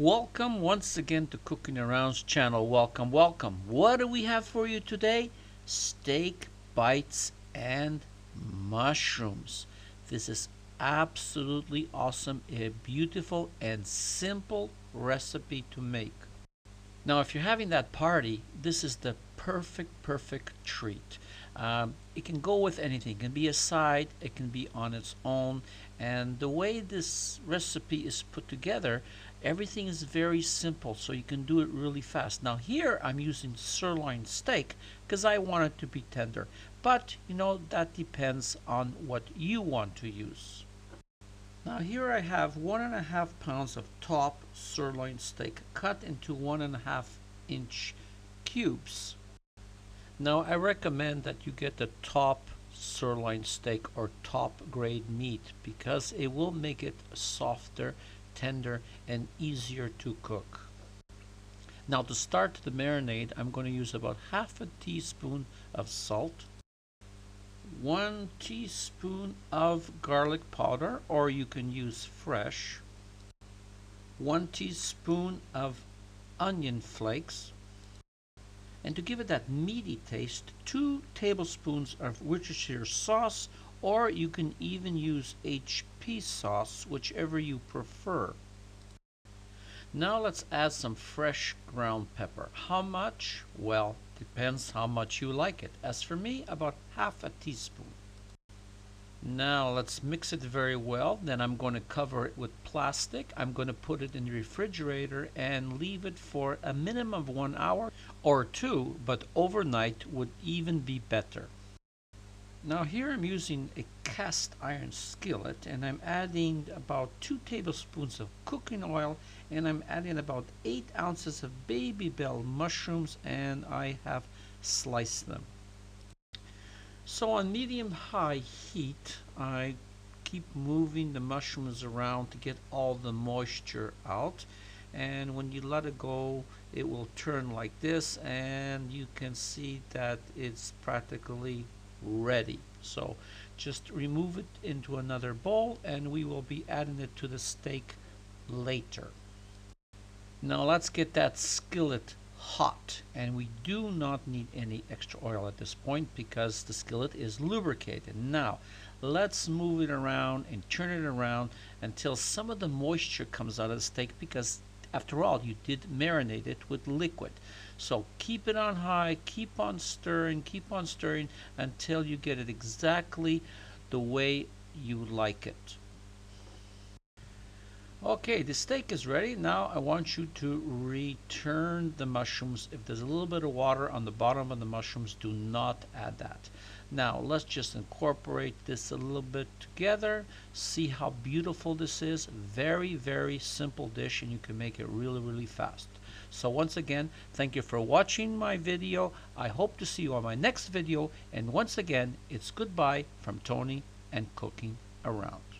Welcome once again to Cooking Around's channel. Welcome, welcome. What do we have for you today? Steak bites and mushrooms. This is absolutely awesome, a beautiful and simple recipe to make. Now, if you're having that party, this is the perfect treat. It can go with anything. It can be a side, it can be on its own. And the way this recipe is put together, everything is very simple, so you can do it really fast. Now here I'm using sirloin steak because I want it to be tender. But, that depends on what you want to use. Now here I have 1.5 pounds of top sirloin steak cut into 1.5-inch cubes. Now I recommend that you get the top sirloin steak or top grade meat because it will make it softer, tender, and easier to cook. Now to start the marinade, I'm going to use about half a teaspoon of salt, 1 teaspoon of garlic powder, or you can use fresh, 1 teaspoon of onion flakes, and to give it that meaty taste, 2 tablespoons of Worcestershire sauce, or you can even use HP sauce, whichever you prefer. Now let's add some fresh ground pepper. How much? Well, depends how much you like it. As for me, about half a teaspoon. Now let's mix it very well. Then I'm going to cover it with plastic. I'm going to put it in the refrigerator and leave it for a minimum of 1 hour or 2, but overnight would even be better. Now here I'm using a cast iron skillet and I'm adding about 2 tablespoons of cooking oil, and I'm adding about 8 ounces of baby bell mushrooms, and I have sliced them. So on medium-high heat, I keep moving the mushrooms around to get all the moisture out, and when you let it go, it will turn like this, and you can see that it's practically ready. So just remove it into another bowl and we will be adding it to the steak later. Now let's get that skillet hot, and we do not need any extra oil at this point because the skillet is lubricated. Now let's move it around and turn it around until some of the moisture comes out of the steak, because after all, you did marinate it with liquid. So keep it on high, keep on stirring until you get it exactly the way you like it. Okay, the steak is ready. Now I want you to return the mushrooms. If there's a little bit of water on the bottom of the mushrooms, do not add that. Now let's just incorporate this a little bit together. See how beautiful this is. Very simple dish, and you can make it really fast. So once again, thank you for watching my video. I hope to see you on my next video, and once again, it's goodbye from Tony and Cooking Around.